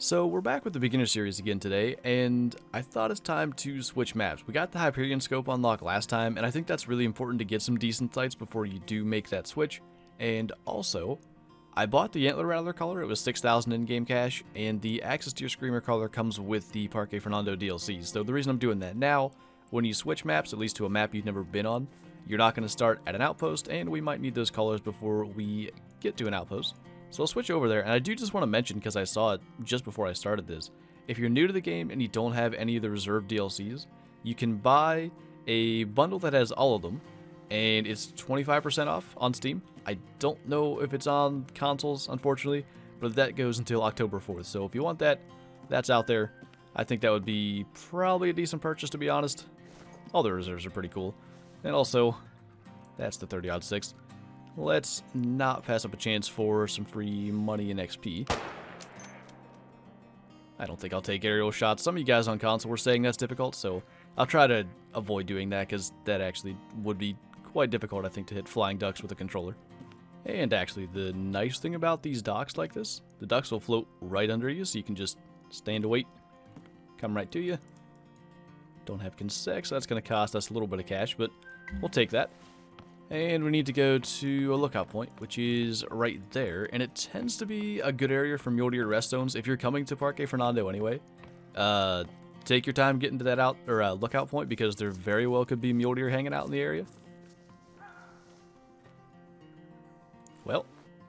So we're back with the beginner series again today, and I thought it's time to switch maps. We got the Hyperion scope unlocked last time, and I think that's really important to get some decent sights before you do make that switch. And also, I bought the Antler Rattler color. It was 6,000 in-game cash, and the Axis Deer Screamer color comes with the Parque Fernando DLCs. So the reason I'm doing that now, when you switch maps, at least to a map you've never been on, you're not going to start at an outpost, and we might need those colors before we get to an outpost. So I'll switch over there, and I do just want to mention, because I saw it just before I started this, if you're new to the game and you don't have any of the reserved DLCs, you can buy a bundle that has all of them, and it's 25% off on Steam. I don't know if it's on consoles, unfortunately, but that goes until October 4th, so if you want that, that's out there. I think that would be probably a decent purchase, to be honest. All the reserves are pretty cool. And also, that's the 30-6. Let's not pass up a chance for some free money and XP. I don't think I'll take aerial shots. Some of you guys on console were saying that's difficult, so I'll try to avoid doing that, because that actually would be quite difficult, I think, to hit flying ducks with a controller. And actually, the nice thing about these docks like this, the ducks will float right under you, so you can just stand to wait, come right to you. Don't have consec, so that's going to cost us a little bit of cash, but we'll take that. And we need to go to a lookout point, which is right there, and it tends to be a good area for mule deer rest zones if you're coming to Parque Fernando anyway. Take your time getting to that lookout point, because there very well could be mule deer hanging out in the area. Well,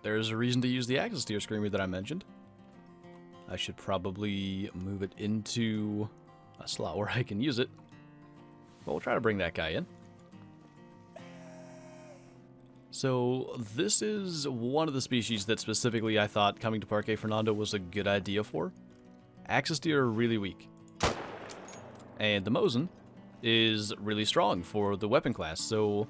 there's a reason to use the Axis Deer Screamer that I mentioned. I should probably move it into a slot where I can use it. But we'll try to bring that guy in. So this is one of the species that specifically I thought coming to Parque Fernando was a good idea for. Axis deer are really weak. And the Mosin is really strong for the weapon class. So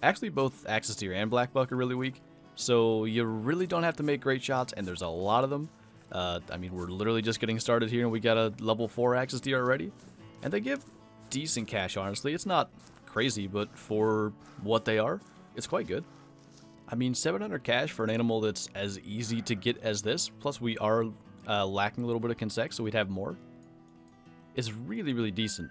actually both Axis deer and black buck are really weak. So you really don't have to make great shots, and there's a lot of them. I mean, we're literally just getting started here, and we got a level 4 Axis deer already. And they give decent cash, honestly. It's not crazy, but for what they are, it's quite good. I mean, 700 cash for an animal that's as easy to get as this, plus we are lacking a little bit of consec, so we'd have more. It's really, really decent.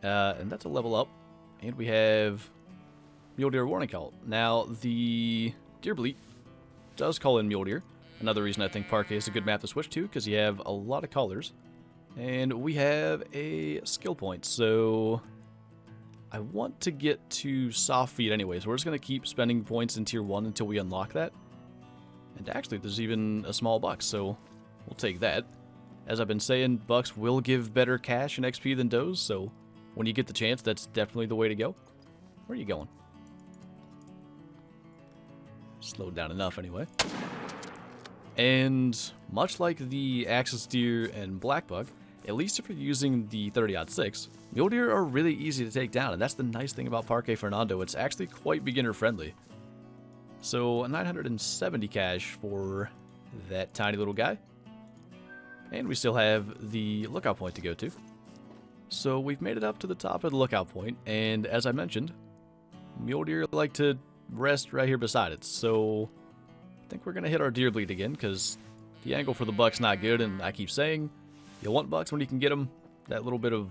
And that's a level up. And we have Mule Deer Warning Call. Now, the Deer Bleat does call in Mule Deer. Another reason I think Parque is a good map to switch to, because you have a lot of colors. And we have a skill point, so I want to get to soft feet anyway, so we're just going to keep spending points in tier 1 until we unlock that. And actually, there's even a small buck, so we'll take that. As I've been saying, bucks will give better cash and XP than does, so when you get the chance, that's definitely the way to go. Where are you going? Slowed down enough anyway. And much like the Axis Deer and Black Buck, at least if you're using the 30-6, mule deer are really easy to take down, and that's the nice thing about Parque Fernando. It's actually quite beginner-friendly. So, 970 cash for that tiny little guy. And we still have the lookout point to go to. So, we've made it up to the top of the lookout point, and as I mentioned, mule deer like to rest right here beside it. So, I think we're going to hit our deer bleed again, because the angle for the buck's not good, and I keep saying, you want bucks when you can get them. That little bit of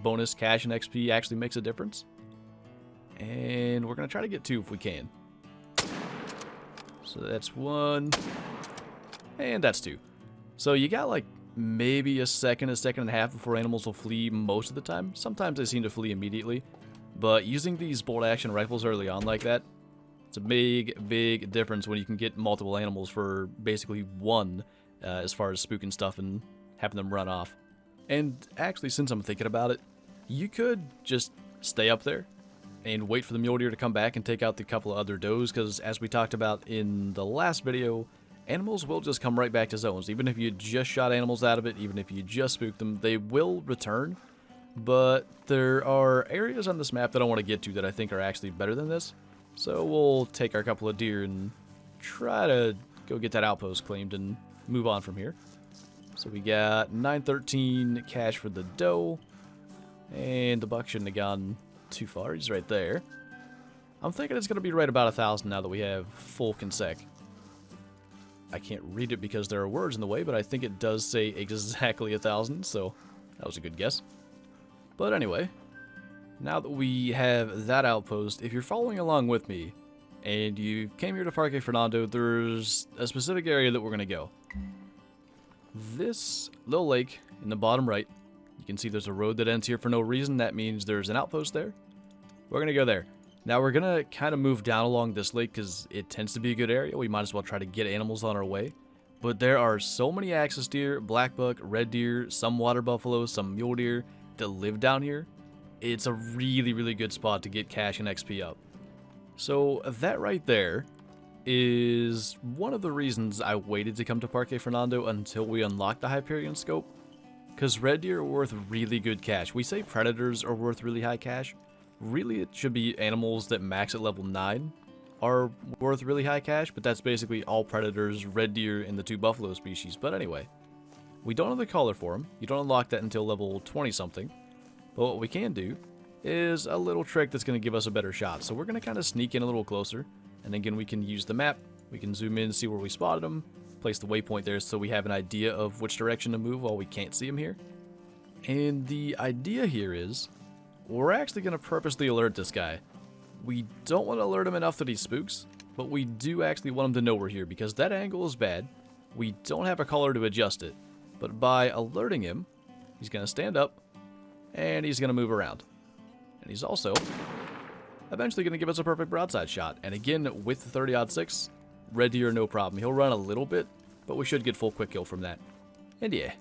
bonus cash and XP actually makes a difference. And we're going to try to get 2 if we can. So that's 1. And that's 2. So you got like maybe a second and a half before animals will flee most of the time. Sometimes they seem to flee immediately. But using these bolt action rifles early on like that, it's a big, big difference when you can get multiple animals for basically 1 as far as spooking stuff and having them run off. And actually, since I'm thinking about it, you could just stay up there and wait for the mule deer to come back and take out the couple of other does, because as we talked about in the last video, animals will just come right back to zones. Even if you just shot animals out of it, even if you just spooked them, they will return. But there are areas on this map that I want to get to that I think are actually better than this. So we'll take our couple of deer and try to go get that outpost claimed and move on from here. So we got 913 cash for the doe, and the buck shouldn't have gone too far. He's right there. I'm thinking it's going to be right about 1,000 now that we have full consec. I can't read it because there are words in the way, but I think it does say exactly 1,000, so that was a good guess. But anyway, now that we have that outpost, if you're following along with me, and you came here to Parque Fernando, there's a specific area that we're going to go. This little lake in the bottom right, you can see there's a road that ends here for no reason. That means there's an outpost there. We're going to go there. Now we're going to kind of move down along this lake because it tends to be a good area. We might as well try to get animals on our way. But there are so many axis deer, black buck, red deer, some water buffalo, some mule deer that live down here. It's a really, really good spot to get cash and XP up. So that right there is one of the reasons I waited to come to Parque Fernando until we unlocked the Hyperion scope. Because red deer are worth really good cash. We say predators are worth really high cash. Really, it should be animals that max at level 9 are worth really high cash, but that's basically all predators, red deer, and the 2 buffalo species. But anyway, we don't have the collar for them. You don't unlock that until level 20-something. But what we can do is a little trick that's going to give us a better shot. So we're going to kind of sneak in a little closer, and again, we can use the map. We can zoom in, see where we spotted them, place the waypoint there so we have an idea of which direction to move while we can't see them here. And the idea here is we're actually going to purposely alert this guy. We don't want to alert him enough that he spooks, but we do actually want him to know we're here because that angle is bad. We don't have a collar to adjust it, but by alerting him, he's going to stand up and he's going to move around. And he's also eventually going to give us a perfect broadside shot. And again, with the 30-06, red deer, no problem. He'll run a little bit, but we should get full quick kill from that. And yeah,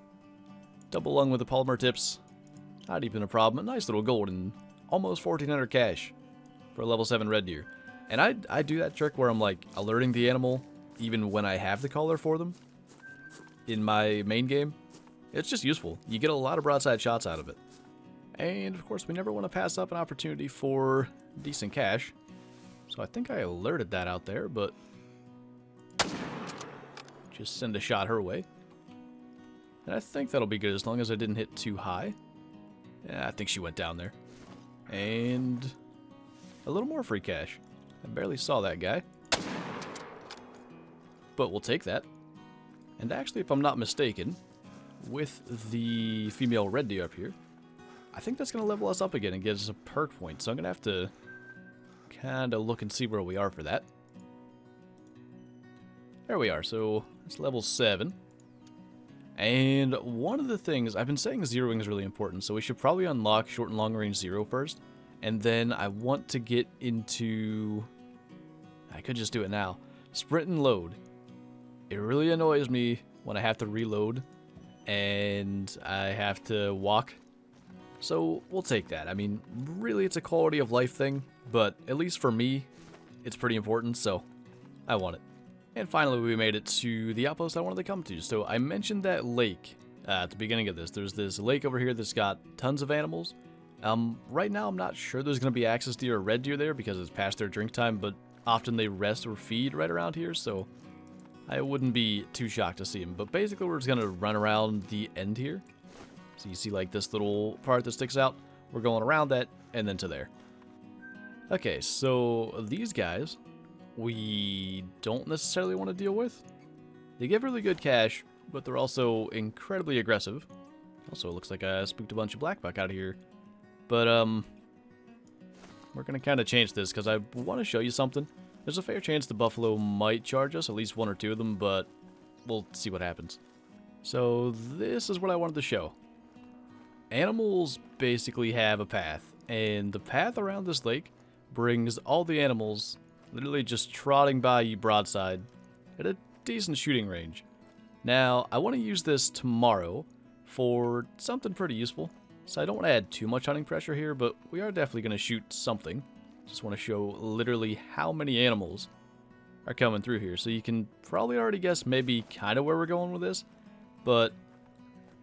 double lung with the polymer tips. Not even a problem. A nice little gold and almost 1,400 cash for a level 7 red deer. And I do that trick where I'm like alerting the animal even when I have the collar for them in my main game. It's just useful. You get a lot of broadside shots out of it. And of course, we never want to pass up an opportunity for decent cash. So I think I alerted that out there, but just send a shot her way. And I think that'll be good as long as I didn't hit too high. Yeah, I think she went down there. And a little more free cash. I barely saw that guy. But we'll take that. And actually, if I'm not mistaken, with the female red deer up here, I think that's going to level us up again and get us a perk point. So I'm going to have to kind of look and see where we are for that. There we are. So it's level 7. And one of the things, I've been saying zeroing is really important. So we should probably unlock short and long range 0 first. And then I want to get into, I could just do it now, sprint and load. It really annoys me when I have to reload and I have to walk. So we'll take that. I mean, really it's a quality of life thing, but at least for me, it's pretty important, so I want it. And finally, we made it to the outpost I wanted to come to. So I mentioned that lake at the beginning of this. There's this lake over here that's got tons of animals. Right now, I'm not sure there's going to be axis deer or red deer there because it's past their drink time, but often they rest or feed right around here, so I wouldn't be too shocked to see them. But basically, we're just going to run around the end here. So you see like this little part that sticks out. We're going around that and then to there. Okay, so these guys we don't necessarily want to deal with. They give really good cash, but they're also incredibly aggressive. Also, it looks like I spooked a bunch of black buck out of here. But, we're going to kind of change this because I want to show you something. There's a fair chance the buffalo might charge us, at least 1 or 2 of them, but we'll see what happens. So this is what I wanted to show. Animals basically have a path, and the path around this lake brings all the animals literally just trotting by you broadside at a decent shooting range. Now, I want to use this tomorrow for something pretty useful. So I don't want to add too much hunting pressure here, but we are definitely going to shoot something. Just want to show literally how many animals are coming through here. So you can probably already guess maybe kind of where we're going with this. But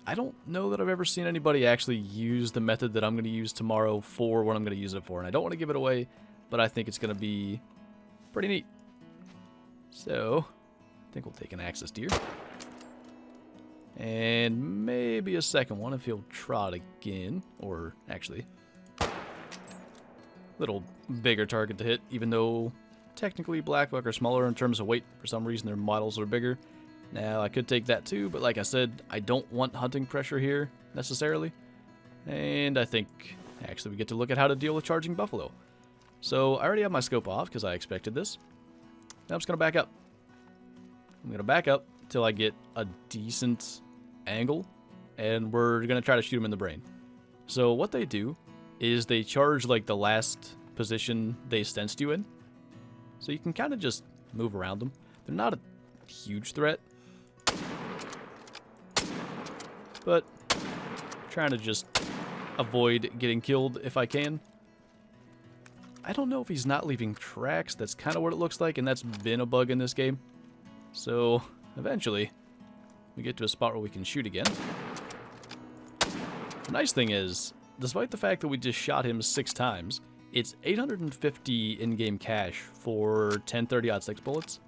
I don't know that I've ever seen anybody actually use the method that I'm going to use tomorrow for what I'm going to use it for. And I don't want to give it away, but I think it's going to be pretty neat. So I think we'll take an axis deer. And maybe a second one if he'll trot again. Or actually, little bigger target to hit, even though technically black buck are smaller in terms of weight. For some reason their models are bigger. Now, I could take that too, but like I said, I don't want hunting pressure here, necessarily. And I think, actually, we get to look at how to deal with charging buffalo. So, I already have my scope off, because I expected this. Now I'm just going to back up. I'm going to back up until I get a decent angle, and we're going to try to shoot him in the brain. So, what they do is they charge, like, the last position they sensed you in. So, you can kind of just move around them. They're not a huge threat, but trying to just avoid getting killed if I can. I don't know if he's not leaving tracks. That's kind of what it looks like, and that's been a bug in this game. So eventually we get to a spot where we can shoot again. The nice thing is, despite the fact that we just shot him 6 times, it's 850 in-game cash for 1030-06 bullets.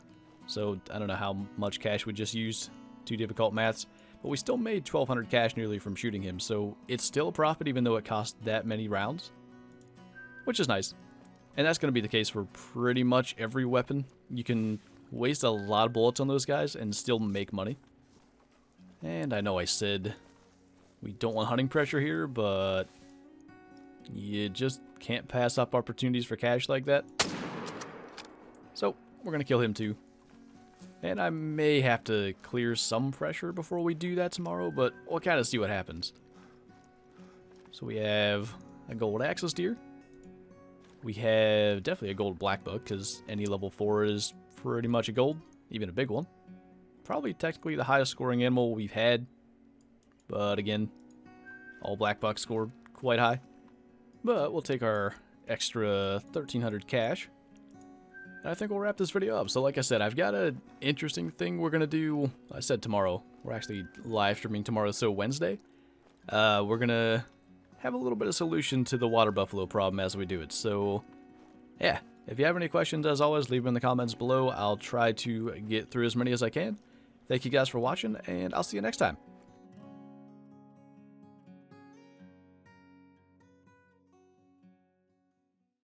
So I don't know how much cash we just used. Too difficult maths. But we still made 1200 cash nearly from shooting him, so it's still a profit even though it cost that many rounds. Which is nice. And that's going to be the case for pretty much every weapon. You can waste a lot of bullets on those guys and still make money. And I know I said we don't want hunting pressure here, but you just can't pass up opportunities for cash like that. So we're going to kill him too. And I may have to clear some pressure before we do that tomorrow, but we'll kind of see what happens. So we have a gold axis deer. We have definitely a gold black buck, because any level 4 is pretty much a gold, even a big one. Probably technically the highest scoring animal we've had, but again, all black bucks scored quite high. But we'll take our extra 1300 cash. And I think we'll wrap this video up. So like I said, I've got an interesting thing we're going to do. I said tomorrow. We're actually live streaming tomorrow, so Wednesday. We're going to have a little bit of solution to the water buffalo problem as we do it. So, yeah. If you have any questions, as always, leave them in the comments below. I'll try to get through as many as I can. Thank you guys for watching, and I'll see you next time.